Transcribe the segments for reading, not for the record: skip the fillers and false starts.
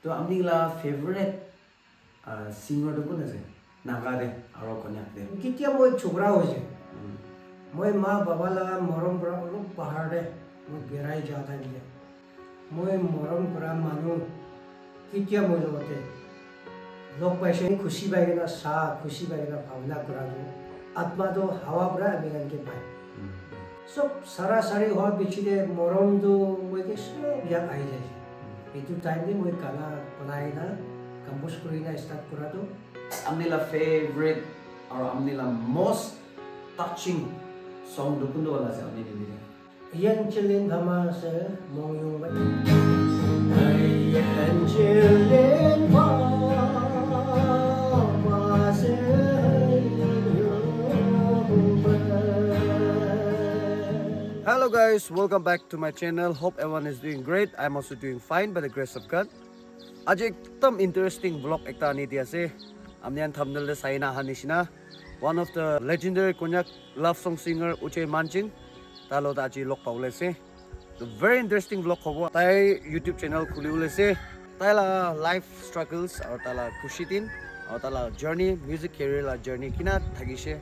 तो अपनी ला favourite singer तो कौन है नागा दे और कोन्याक दे कितिया मोय छोकरा हो जे मोय माँ बाबा लगा मरम बरा लोग पहाड़ दे मोय बेराई जाता है मोय मरम बरा मानो कितिया मोय लोगते लोग पैसे खुशी बाइगना सा खुशी बाइगना भावना करा दो आत्मा तो हवा बरा अमेरिकन के पाए सब सारा सारी हुआ बिछड़े मरम तो मोय के सब याद आई जाए इतु टाइम में मोय गाना बनाए ना कंपोज करी ना स्टार्ट करा दो अपनी ला फेवरेट और अपनी ला मोस्ट टचिंग सॉन्ग दुकुन दो वाला से अपनी ने यन chilling Dhama say मोंग N chilling Hello guys, welcome back to my channel. Hope everyone is doing great. I'm also doing fine by the grace of God. आज एकदम interesting vlog एकता आनी दिया से हमने thumbnail ले Saina हानिशना one of the legendary Konyak love song singer Uche Manching तालो ताजी लोग पावले से the very interesting vlog होगा ताई YouTube channel खुली हुए से ताला life struggles और ताला खुशी दिन और ताला journey music career ला journey किना थकी से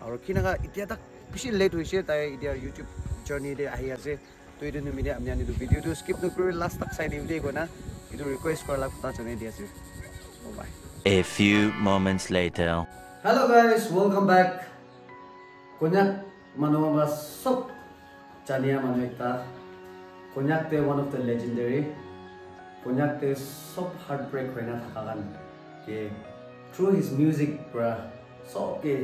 और किना का इतना तक पिछले late हुई से ताई इधर YouTube journey दे आई ऐसे तो इधर ने मेरे हमने आने video तो skip तो करो last तक साइड वीडियो को ना इधर request कर लाख पता चलने दिया से bye. A few moments later. Hello guys, welcome back. Konyak mano सब चलिया मनो एकता Konyak ते one of the legendary Konyak ते सब heartbreak होना था कागन के through his music ब्रा सब के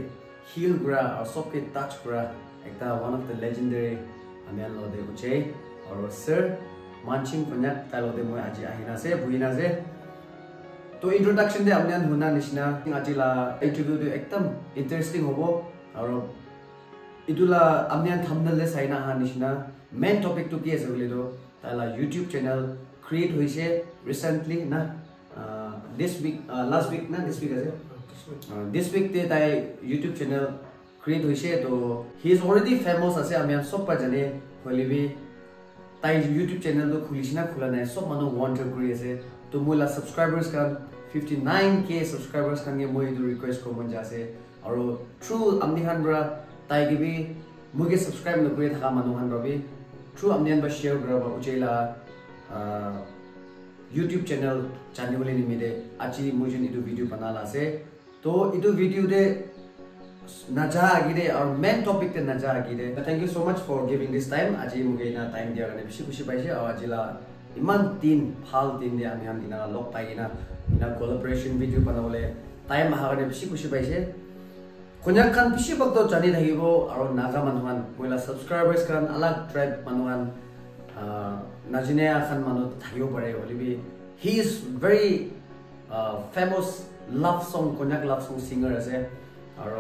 heal ब्रा और सब के touch bra Ekta one of the legendary हमें लो दे उचे और sir Manching Konyak तालो दे मुझे आज आहिना से बुइना से तो इंट्रोडक्शन दे हमने हुना निशना आज ला इंटरव्यू दे एकदम इंटरेस्टिंग होबो और इदुला हमने थंबनेल ले साइना हा निशना मेन टॉपिक तो किए सबले दो ताला YouTube चैनल क्रिएट हुई से रिसेंटली ना दिस वीक लास्ट वीक ना दिस वीक है दिस वीक ते ताई YouTube चैनल क्रिएट हुई से तो ही इज ऑलरेडी फेमस असे हम सब पर जने होली भी ताई YouTube चैनल तो खुलिसिना खुला नहीं सब मानो वांट टू क्रिएट से तो मुला सब्सक्राइबर्स का 59k सब्सक्राइबर्स का ये मुझे तो रिक्वेस्ट को मन जासे और थ्रू अमनिहान ब्रा ताई के भी मुझे सब्सक्राइब न करे था मनोहन रवि थ्रू अमनिहान बस शेयर करा बा उचेला YouTube चैनल चाहने वाले नहीं मिले अच्छी मुझे इधर वीडियो बना ला से तो इधर वीडियो दे नजा आगे और मेन टॉपिक ते नजा आगे thank you so much for giving this time आज मुझे ना टाइम दिया करने खुशी खुशी पाइसे और आज ला इमान तीन फाल तीन दे आने हम इना लोग पाई ना इना कोलैबोरेशन वीडियो बनावले टाइम हागने खुशी खुशी पाइसे Konyak kan पिछे वक्त तो जाने लगी वो और नागा मनवान मुला सब्सक्राइबर्स kan अलग ट्राइब मनवान नाजिने आखन मनो थायो पड़े वाली भी he is very famous love song Konyak love song singer ऐसे और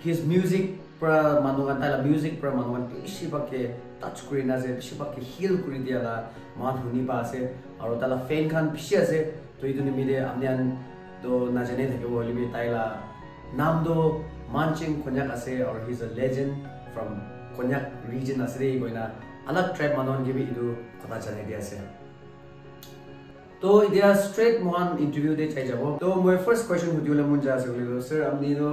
his music pra manuan ताला music pra manuan पिछे वक्त के touch करी ना से पिछे वक्त के heal करी दिया ला मान हुनी पास है और ताला fan kan पिछे से तो इधर मेरे अपने अन तो नाजिने थे वो वाली भी ताला नाम दो Manching Konyak ase or he's a legend from Konyak region asre koina alag tribe manon ke bhi idu pata chane dia ase to idia straight mohan interview de chai jabo to my first question hudule mun ja ase bole sir amni do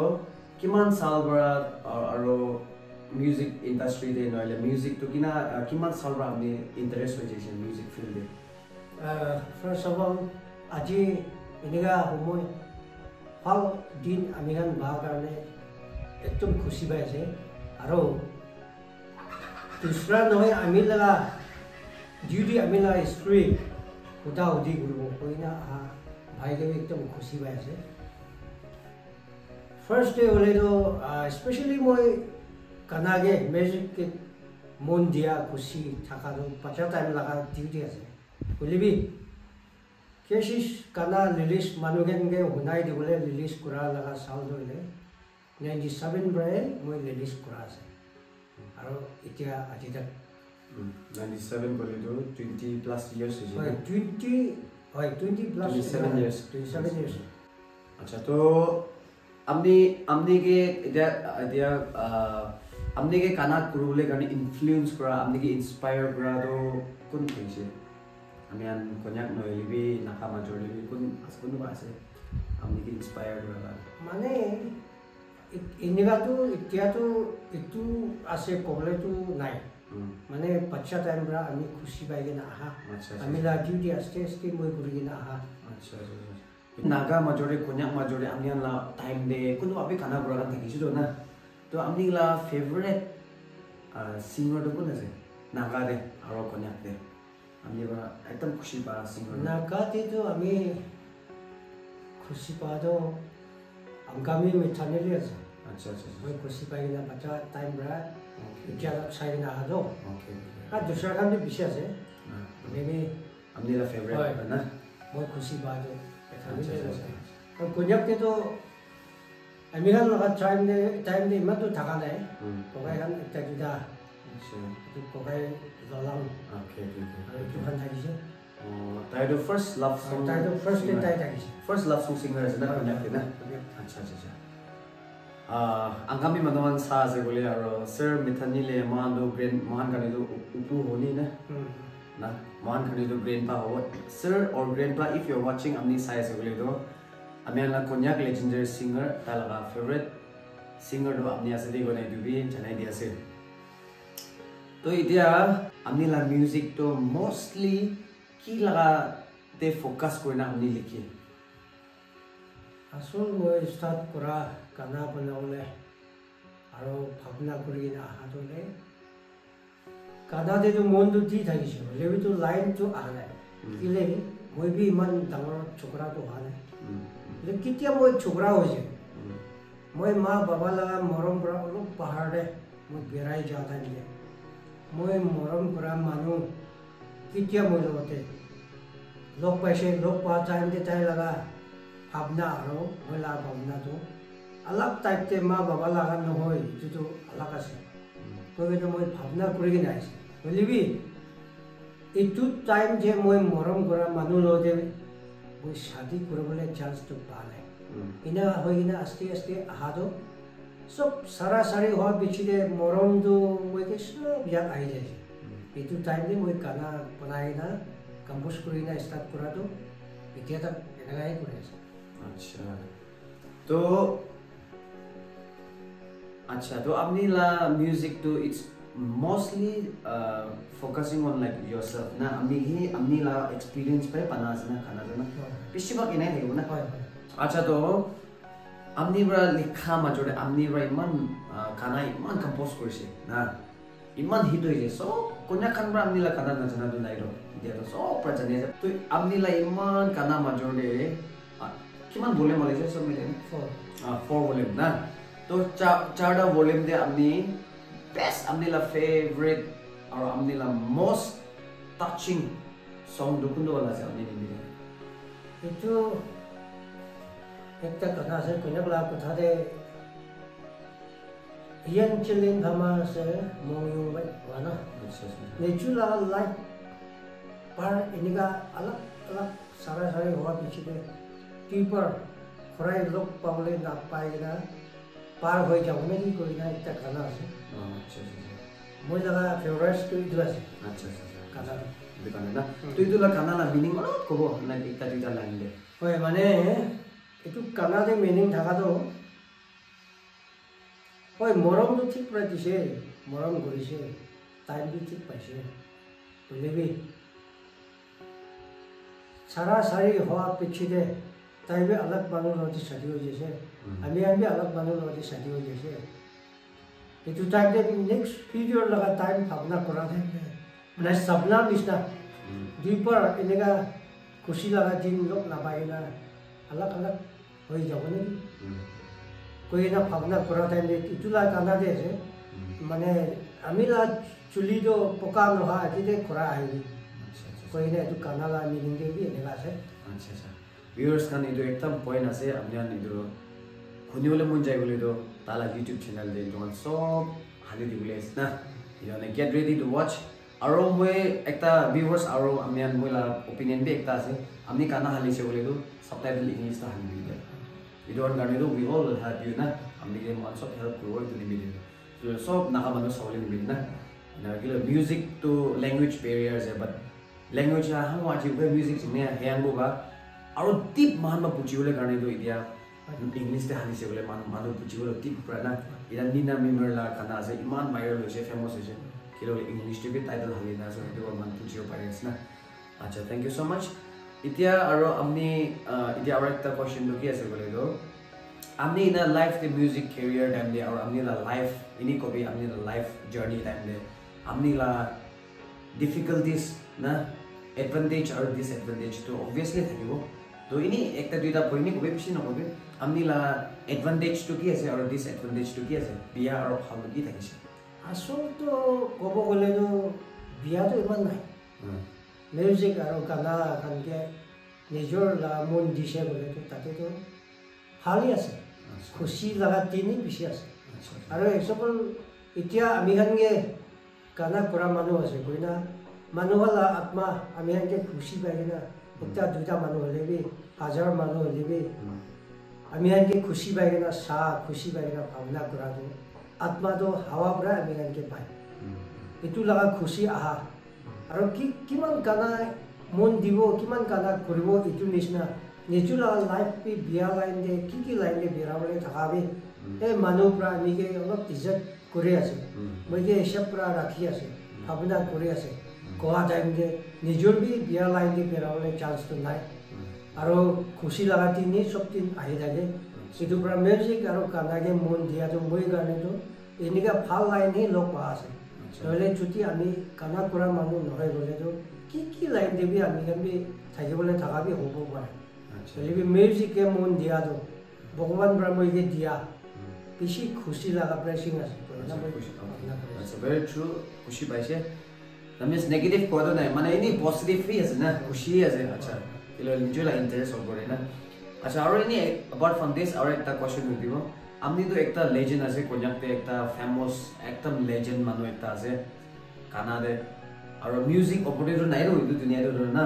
kiman sal bara aro music industry de noile music to kina kiman sal bara amni interest hoye jese music field de first of all aji iniga homoy hal din amihan ba karne एकदम खुशी bye से आरो दूसरा नय आमी लगा duty आमी लगा script उदा उदी गुरु कोइना भाई के एकदम खुशी बाय से फर्स्ट डे होले तो स्पेशली मोय कनागे म्यूजिक के मन दिया खुशी थाका तो पचा टाइम लगा ड्यूटी আছে बोले भी केसिस कना रिलीज मानुगेन के हुनाई दिबले रिलीज करा लगा साल होले 97 ब्राय মই রিলিজ কৰা আছে আৰু এতিয়া আজি তক 97 বলে তো 20 প্লাস ইয়ার্স হয় 20 প্লাস 27 ইয়ার্স अच्छा तो हमने के इधर हमने के काना कुरुले गाने इन्फ्लुएंस करा हमने के इंस्पायर करा तो कौन थे amian konyak no libi nakama jor libi kun askun ba ase amni ki inspire kora মানে এনেকাটো এতিয়াতো এইটো আছে ক'বলে তো নাই মানে বাচ্চা টাইম পৰা আমি খুশি পাই কিনে আহা আমি ডিউটি আস্তে আস্তে মই কৰি কিনে আহা আচ্ছা নাগা মাজৰে konyak মাজৰে amian la time de kun abi kana kora kan thaki sido na to amni la favorite singer to kun ase naga de aro konyak de amni ba ekdam খুশি pa singer নাগাতে তো আমি খুশি পাado আমগামি মিঠানেলি আছে अच्छा মই খুশি পাই কিনে বাচ্চা টাইম পৰা এতিয়া চাই কিনে আহা তো ओके আর দুসরা গান বেশি আছে maybe amni la favorite na মই খুশি পাado আর konyak তো আমি গান লগা টাইম দে ইমানটো থাকা নাই ককাই গান একটা দুটা अच्छा তো ককাই ললাম ओके আর একটু গান থাকিছে তাই তো first love song তাই তো ফার্স্ট ডে তাই থাকিছে first love song singer is na konyak de na अच्छा angkami manawan sa ase bole aro sir mithani le mando grand mohan kani do upu honi na mohan kani do grandpa ho sir or grandpa if you're watching amni sai ase bole do amian la konyak legendary singer talaga favorite singer do amni ase de gone du bi janai dia ase to itia amni la music to mostly ki laga te focus korina amni likhi আসল মই start করা গানা বনাবলে আর ভাবনা করে কিনে আহাতলে গানাতে তো মনটো দি থাকিছে হলেও তো লাইনটো আহা নাই কিলে মই বি ইমান ডাঙৰ ছোকৰাটো হোৱা নাই কেতিয়া মই ছোকৰা হৈছে মই মা বাবা লগা মৰম কৰা অলপ পাহাৰতে মই বেৰাই যোৱা থাকিলে মই মৰম কৰা মানুহ কেতিয়া মই লগতে লগ পাইছে লগ পোৱা টাইমতে তাই লগা ভাবনা আৰু মহিলা ভাবনাটো অলপ টাইপতে মা বাবা লগা নহয় যিটো অলপ আছে গতিকে মই ভাবনা কৰি কিনে আহিছোঁ বুলিবি এইটো টাইম যে মই মৰম কৰা মানুহ লগতে মই শাদি কৰিবলৈ চান্সটো পোৱা নাই এনে হৈ কিনে আস্তে আস্তে অহাটো চব চাৰি হোৱাৰ পিছতে মৰমটো মই চব ইয়াত আহি যাইছে এইটো টাইমতে মই গানা বনাই কিনে কম্প'জ কৰি কিনে ষ্টাৰ্ট কৰাটো এতিয়া তাক এনেকুৱাই কৰি আছে अच्छा तो अपनी ला म्यूजिक तो it's mostly focusing on like yourself ना अपनी ला एक्सपीरियंस पे पना ना खाना ना पिछली बार इन्हें देखो ना अच्छा तो अपनी बरा लिखा मजोड़े अपनी बरा इमान खाना इमान कंपोज करसे ना इमान हिट हो जाए सो कोन्या खान बरा अपनी ला खाना ना जना तो नहीं रो दिया तो सो प्रचने तो अपनी ला इमान खाना मजोड़े किमान वॉल्यूम वाले से सब मिले 4 वॉल्यूम ना तो चारटा वॉल्यूम दे अपनी बेस्ट अपनी ला फेवरेट और अपनी ला मोस्ट टचिंग सॉन्ग दुकुंदो वाला से अपनी मिले itu একটা কথা আছে কোনক লা কথা দে ইয়ান চিলিন ভামা আছে ময়ু বাই ওয়ানা নেচুলা লাইফ পার ইনিগা আলাপ আলাপ সারা সারি হওয়া পিছনে টিপার খরাই লোক পাবলে না পাই না পার হয়ে যাব না কি করি না একটা গানা আছে মই লাগা ফেভারিট তো ইটো আছে আচ্ছা গানা দোকানে না তো ইটো লা গানা লা মিনিং অলপ কব না একটা দুটা লাইন দে হয় মানে এইটো গানাতে মিনিং থাকাটো হয় মৰমটো ঠিক পৰা দিছে মৰম কৰিছে টাইমটো ঠিক পাইছে বুলিবি চাৰি হোৱা পিছতে তাইবে अलग মানুহ লগতে শাদি হৈ গৈছে আমি अलग মানুহ লগতে শাদি হৈ গৈছে এইটো টাইমতে নেক্সট ফিউচাৰ লগা টাইম ভাবনা কৰা মানে সপনা নিচিনা দুইপৰ এনেকা খুশি লগা দিন লগ নাপায় না अलग হৈ যাব নেকি কৈ না ভাবনা কৰা টাইম এইটো লা কান্দা দে আছে মানে আমি লা চুলিটো পকা নোহোৱা এতিয়া খৰা আহিলি কৈ না এইটো কান্দা লা মিনিং দে এনেকা আছে अच्छा viewers kan itu ekta point ase amnian itu hunibole mun jai bole to tala youtube channel de don sob hali di bole na you know get ready to watch aro moi ekta viewers aro amnian moi la opinion be ekta ase amni kana hali se bole to subtitle english ta hali de you don't gane to we all will help you na amni ge man sob help grow to the video so sob na ka manu sawle ni na na gila music to language barriers but language la hamu aji ube music jine heang boba aro deep man ma puchi bole karne do idia English te hani se bole man puchi bole deep prana ida nina member la kana ase iman viral hoise famous hoise kilo English te be title hali na so do man puchi pare asna acha thank you so much itia aro amni idia aro ekta question do ki ase bole do amni in a life the music career time de aro amni la life ini ko be amni la life journey time de amni la difficulties na advantage or disadvantage to obviously thakibo to ini ekta duita poini ko be bishi na hobe amni la advantage to ki ase or disadvantage to ki ase biya aro phal ki thakise asol to kobo gole no biya to iman nai music aro kana kan ke nijor la mon dise bole to tate to hali ase khushi laga tini bishi ase aro example itia ami han ge kana pura manu ase koina manuhala atma ami han ge khushi bagina ekta duta manu holebi hajar manu holebi ami han ge khushi bagina sa khushi bagina bhavna kura do atma do hawa pura ami han ge pai itu laga khushi aha aro kiman kana mon dibo kiman kana koribo itu nisna neju laga life pe biya line de ki line de birawale thakabe e manu pura ami ge olop izzat kore ase moi ge shap pura rakhi ase bhavna kore ase koha time de nijor bi biya line de birawale chance to nai aro khushi laga tini sob tin ahi dage itu pura music aro kana ge mon dia to moi garne to eniga phal line hi lok pa ase nole chuti ami kana pura manu nohai bole to ki line de bi ami gan bi thakibole thakabi hobo pare Jadi music ke mon dia do, Bhagwan Brahma ke dia, किसी खुशी लगा pressing as. That's very true. खुशी पाइसे. That means negative कोई तो नहीं. माने इन्हीं positive free है ना. खुशी है अच्छा. इलो enjoy ला interest हो गए ना. अच्छा और इन्हीं apart from this और एक ता question होती हो. हमने तो एक ता legend ऐसे कोन्याक पे एक ता famous एकदम legend मानो एक ता ऐसे खाना दे. और music operator तो नहीं रो इधर दुनिया तो ना.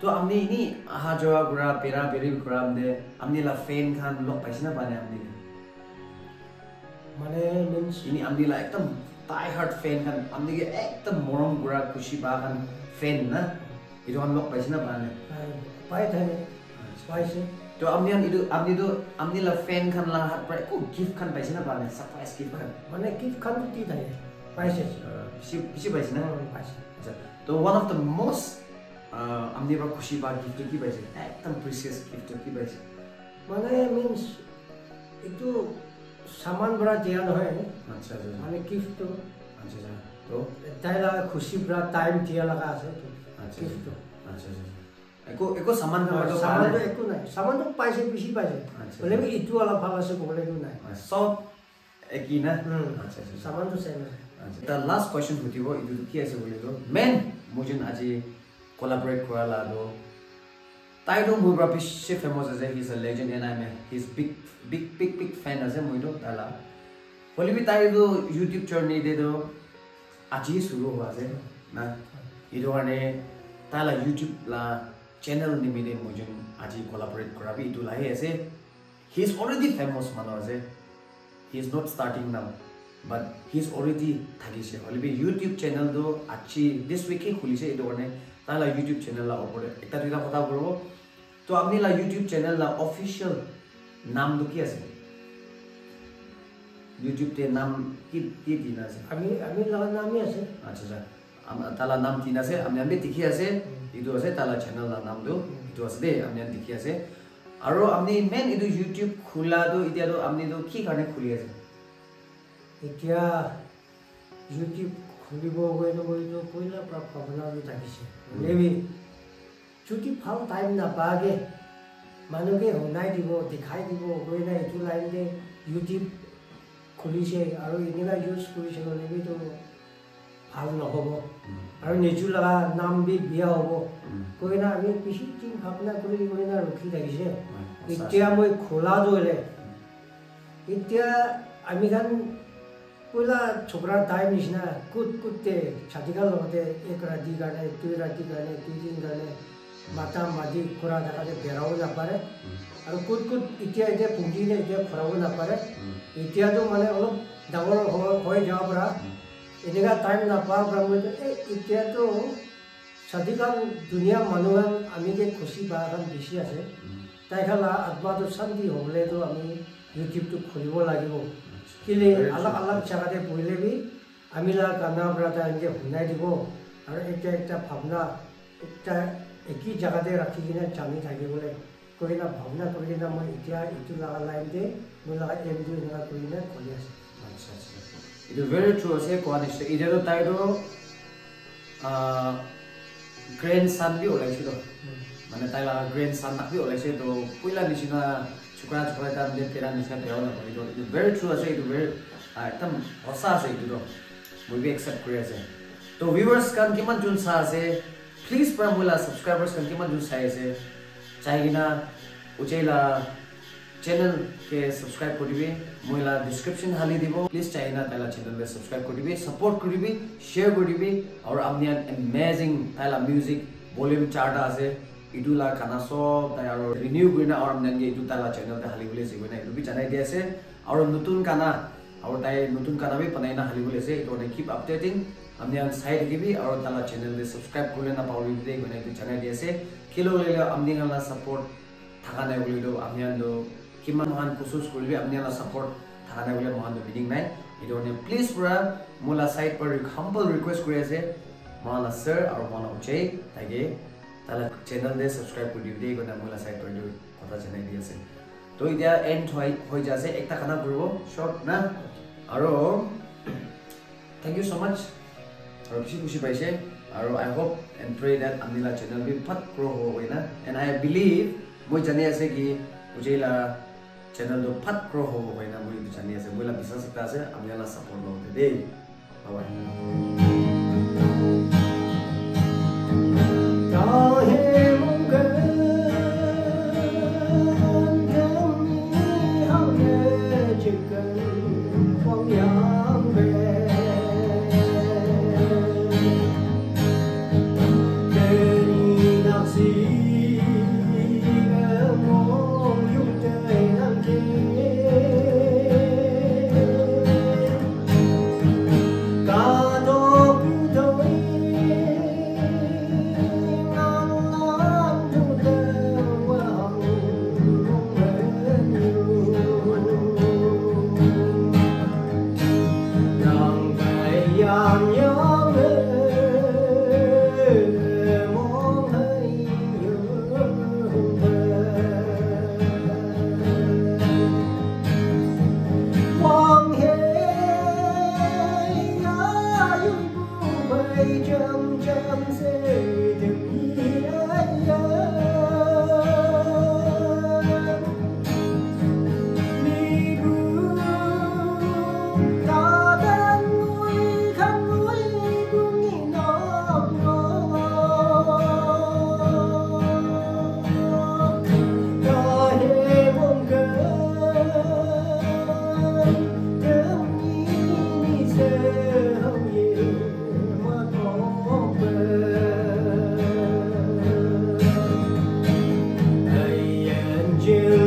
तो हमने इन्हीं आहा जवाब करा पेरा पेरी करा हमने हमने ला fan खान लोग पैसे ना पाने हमने माने means ini amni la ekdam die hard fan kan amni ge ekdam morom gura khushi ba kan fan na itu kan lok paisna ba ne pai thane pai se to amni la fan kan la hat pra ko gift kan paisna ba ne surprise gift kan माने gift kan ti thane pai se bisi paisna pai se तो one of the most amni ba khushi ba gift ki paise ekdam precious gift ki paise माने means itu सामान बड़ा दिया न है अच्छा अच्छा माने गिफ्ट तो अच्छा अच्छा तो ताइला खुशी बड़ा टाइम दिया लगा से तो अच्छा गिफ्ट तो अच्छा अच्छा एको सामान का मतलब सामान तो एको नहीं सामान तो पैसे पीछे पैसे बोले भी इतु वाला भाला से बोले क्यों नहीं सब एक ही ना अच्छा अच्छा सामान तो सेम है अच्छा the last question होती वो इधर क्या ऐसे बोले तो मैं मुझे आज collaborate करा ला दो ताइलो मुझे पिछे famous है he's a legend and I'm his big fan है मुझे ताला बोले भी ताइलो YouTube channel दे दो आज ही शुरू हुआ है ना इधर वाले ताला YouTube ला channel निमित्ते मुझे आज ही collaborate करा भी इधर लाये ऐसे he's already famous मानो ऐसे he is not starting now but he's already thagi se बोले भी YouTube channel दो अच्छी this week ही खुली से इधर वाले ताला YouTube channel ला ऊपर एक तरह का पता करो तो अपनी ला YouTube channel ला official नाम दो क्या से YouTube ते नाम की दिना से अमी लगा नाम ही ऐसे अच्छा अच्छा ताला नाम दिना से हमने दिखी ऐसे इधर ऐसे ताला channel ला नाम दो इधर ऐसे दे हमने दिखी ऐसे और हमने main इधर YouTube खुला दो इधर दो हमने दो की करने खुली ऐसे इतिया YouTube खुली वो कोई तो कोई ना प्रॉब्लम भी ताकि से लेवी छुट्टी फाउ टाइम ना पागे मानो के होना ही वो दिखाई दी वो कोई ना इतु लाइन दे YouTube खुली से और इन्हें यूज़ खुली से बोले भी तो फाउ ना हो वो और नेचु लगा नाम भी बिया हो वो कोई ना अभी किसी चीज़ अपना कोई ना रुकी ताकि से इतिया मोई खोला दो ले इतिया अमीगन पुला छोकरा टाइम निशना कुत्ते छाती का लोटे एक राती गाने तीन राती गाने तीन दिन गाने माता मादी खुरा जगह से बेराव ना पारे और कुछ इत्या पुंजी ने इत्या खुराव ना पारे इत्या तो माने अलग डावर हो जाओ परा इनका टाइम ना पा ब्रह्म तो इत्या तो সাধিকান দুনিয়া মানুহে আমি যে খুশি বাগান বেছি আছে তাই খালা আত্মাটো শান্তি হ'বলেতো আমি ইউটিউবটো খুলিব লাগিব কিলে আলাগ আলাগ জায়গাতে বহিলে বি আমি লা গানা ব্রাতা এনেকে শুনাই দিব আৰু একটা ভাৱনা একটা একই জায়গাতে ৰাখি কিনে জানি থাকিবলৈ কৰি না ভাৱনা কৰি কিনে মই এতিয়া ইটো লগা লাইনতে মই লগা এমটো এনেকুৱা কৰি কিনে খুলি আছোঁ আচ্ছা আচ্ছা এইটো ভেৰি ট্ৰু আছে কোৱা নিশ্চয় এতিয়াতো তাইতো গ্ৰেণ্ড ছান বি ওলাইছিল মানে তাই গ্ৰেণ্ড ছান বি ওলাইছে তো পইলা নিচিনা চুকৰা চুকৰা কাম দিয়ে তেৰা নিচিনা বেয়াও নকৰে এইটো ভেৰি ট্ৰু আছে এইটো ভেৰি একদম সঁচা আছে এইটো মই বি একচেপ্ট কৰি আছে তো ভিউৱাৰ্ছ কান কিমান যোন চাই আছে প্লিজ পৰা মোলা ছাবস্ক্ৰাইবাৰ্ছ কান কিমান যোন চাই আছে চাই কিনা উচেলা चैनल के सब्सक्राइब करिबे मोइला डिस्क्रिप्शन हाली दिबो प्लीज चाइना ताला चैनल के सब्सक्राइब करिबे सपोर्ट करिबे शेयर करिबे और आमनिया अमेजिंग ताला म्यूजिक वॉल्यूम 4 टा আছে इदुला खाना सब ताई और रिन्यू गरिना और आमनिया इदु ताला चैनल ते हाली बोले सिबेना इदु भी जानाइ दि আছে और नतुन खाना और ताई नतुन खाना भी बनाइना हाली बोले से इदु ने कीप अपडेटिंग आमनिया साइड दिबी और ताला चैनल के सब्सक्राइब करले ना पाउरि दे गने इदु जानाइ दि আছে किलो लेले आमनिया ला सपोर्ट थाकाने बोले दो आमनिया लो किमान महान कोशिश करिबे आपनिया सपोर्ट थाना बोले महान बिडिंग नाइ इदोने प्लीज पुरा मोला साइड पर हम्बल रिक्वेस्ट কৰি আছে माला सर और माला उचे तागे ताला चैनल दे सब्सक्राइब কৰি দিবি গনা मोला साइड पर কথা জানাই দি আছে তো ইয়া এন্ড হৈ যাছে একটা খানা কৰিব শৰ্ট না আৰু থ্যাংক ইউ সো মাচ আৰু খুশি খুশি পাইছে আৰু I hope and pray that আমিলা চ্যানেল বি ফট গ্রো होइना एंड आई बिलीव মই জানি আছে কি उजेला चैनल तो फट ग्रो हो होइना मुई तो जानि আছে मुइला विश्वास सकता আছে आमनिला सपोर्ट होते दे बाय काहे मुंगे हमने चिकन पंयाम बे तेरी नासी you